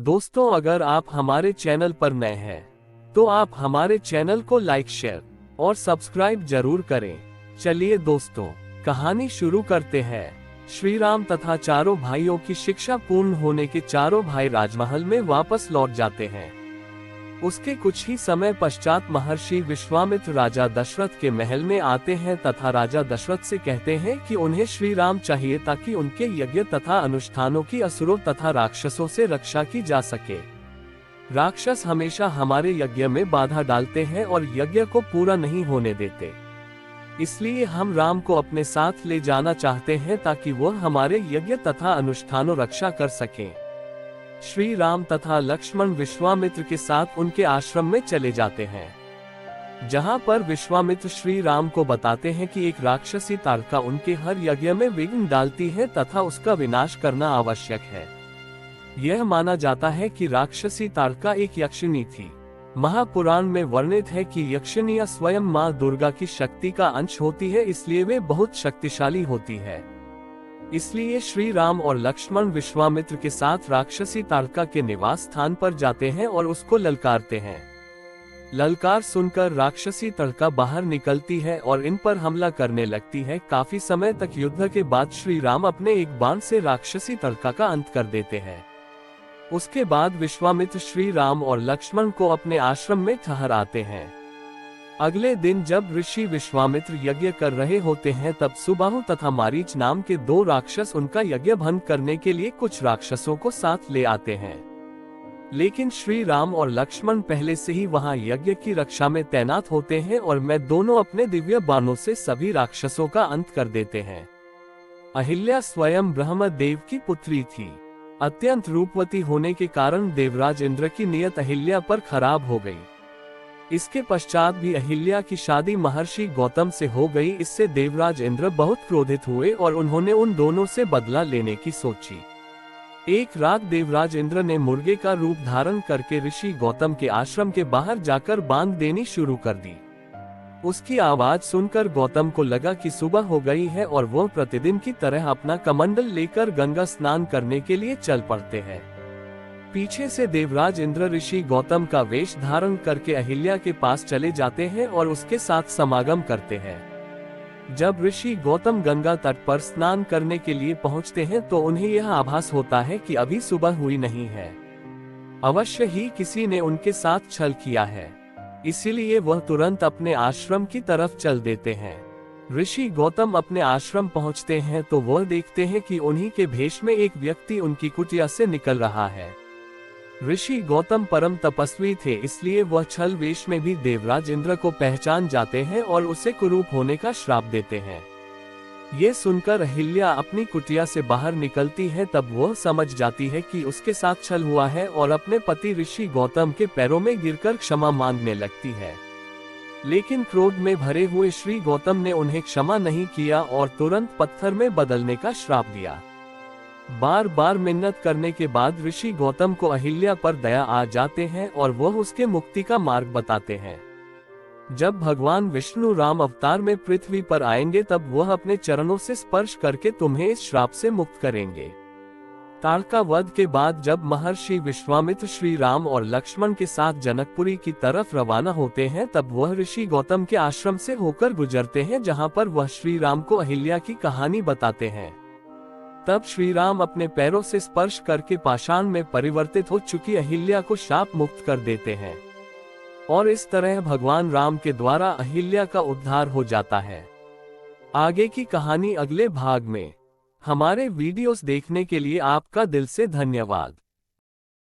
दोस्तों, अगर आप हमारे चैनल पर नए हैं तो आप हमारे चैनल को लाइक, शेयर और सब्सक्राइब जरूर करें। चलिए दोस्तों, कहानी शुरू करते हैं। श्री राम तथा चारों भाइयों की शिक्षा पूर्ण होने के चारों भाई राजमहल में वापस लौट जाते हैं। उसके कुछ ही समय पश्चात महर्षि विश्वामित्र राजा दशरथ के महल में आते हैं तथा राजा दशरथ से कहते हैं कि उन्हें श्री राम चाहिए ताकि उनके यज्ञ तथा अनुष्ठानों की असुरों तथा राक्षसों से रक्षा की जा सके। राक्षस हमेशा हमारे यज्ञ में बाधा डालते हैं और यज्ञ को पूरा नहीं होने देते, इसलिए हम राम को अपने साथ ले जाना चाहते हैं ताकि वह हमारे यज्ञ तथा अनुष्ठानों रक्षा कर सकें। श्री राम तथा लक्ष्मण विश्वामित्र के साथ उनके आश्रम में चले जाते हैं, जहां पर विश्वामित्र श्री राम को बताते हैं कि एक राक्षसी तारका उनके हर यज्ञ में विघ्न डालती है तथा उसका विनाश करना आवश्यक है। यह माना जाता है कि राक्षसी तारका एक यक्षिणी थी। महापुराण में वर्णित है कि यक्षिणियां स्वयं मां दुर्गा की शक्ति का अंश होती है, इसलिए वे बहुत शक्तिशाली होती है। इसलिए श्री राम और लक्ष्मण विश्वामित्र के साथ राक्षसी तारका के निवास स्थान पर जाते हैं और उसको ललकारते हैं। ललकार सुनकर राक्षसी तारका बाहर निकलती है और इन पर हमला करने लगती है। काफी समय तक युद्ध के बाद श्री राम अपने एक बाण से राक्षसी तारका का अंत कर देते हैं। उसके बाद विश्वामित्र श्री राम और लक्ष्मण को अपने आश्रम में ठहराते हैं। अगले दिन जब ऋषि विश्वामित्र यज्ञ कर रहे होते हैं तब सुबाहु तथा मारीच नाम के दो राक्षस उनका यज्ञ भंग करने के लिए कुछ राक्षसों को साथ ले आते हैं, लेकिन श्री राम और लक्ष्मण पहले से ही वहां यज्ञ की रक्षा में तैनात होते हैं और मैं दोनों अपने दिव्य बाणों से सभी राक्षसों का अंत कर देते हैं। अहिल्या स्वयं ब्रह्मदेव की पुत्री थी। अत्यंत रूपवती होने के कारण देवराज इंद्र की नियत अहिल्या पर खराब हो गई। इसके पश्चात भी अहिल्या की शादी महर्षि गौतम से हो गई। इससे देवराज इंद्र बहुत क्रोधित हुए और उन्होंने उन दोनों से बदला लेने की सोची। एक रात देवराज इंद्र ने मुर्गे का रूप धारण करके ऋषि गौतम के आश्रम के बाहर जाकर बांध देनी शुरू कर दी। उसकी आवाज सुनकर गौतम को लगा कि सुबह हो गई है और वह प्रतिदिन की तरह अपना कमंडल लेकर गंगा स्नान करने के लिए चल पड़ते हैं। पीछे से देवराज इंद्र ऋषि गौतम का वेश धारण करके अहिल्या के पास चले जाते हैं और उसके साथ समागम करते हैं। जब ऋषि गौतम गंगा तट पर स्नान करने के लिए पहुंचते हैं तो उन्हें यह आभास होता है कि अभी सुबह हुई नहीं है, अवश्य ही किसी ने उनके साथ छल किया है। इसीलिए वह तुरंत अपने आश्रम की तरफ चल देते हैं। ऋषि गौतम अपने आश्रम पहुंचते हैं तो वह देखते हैं कि उन्हीं के भेष में एक व्यक्ति उनकी कुटिया से निकल रहा है। ऋषि गौतम परम तपस्वी थे, इसलिए वह छल वेश में भी देवराज इंद्र को पहचान जाते हैं और उसे कुरूप होने का श्राप देते हैं। ये सुनकर अहिल्या अपनी कुटिया से बाहर निकलती है। तब वह समझ जाती है कि उसके साथ छल हुआ है और अपने पति ऋषि गौतम के पैरों में गिरकर क्षमा मांगने लगती है, लेकिन क्रोध में भरे हुए श्री गौतम ने उन्हें क्षमा नहीं किया और तुरंत पत्थर में बदलने का श्राप दिया। बार बार मिन्नत करने के बाद ऋषि गौतम को अहिल्या पर दया आ जाते हैं और वह उसके मुक्ति का मार्ग बताते हैं। जब भगवान विष्णु राम अवतार में पृथ्वी पर आएंगे तब वह अपने चरणों से स्पर्श करके तुम्हें इस श्राप से मुक्त करेंगे। तारका वध के बाद जब महर्षि विश्वामित्र श्री राम और लक्ष्मण के साथ जनकपुरी की तरफ रवाना होते हैं तब वह ऋषि गौतम के आश्रम से होकर गुजरते हैं, जहां पर वह श्री राम को अहिल्या की कहानी बताते हैं। तब श्री राम अपने पैरों से स्पर्श करके पाषाण में परिवर्तित हो चुकी अहिल्या को शाप मुक्त कर देते हैं और इस तरह भगवान राम के द्वारा अहिल्या का उद्धार हो जाता है। आगे की कहानी अगले भाग में। हमारे वीडियोस देखने के लिए आपका दिल से धन्यवाद।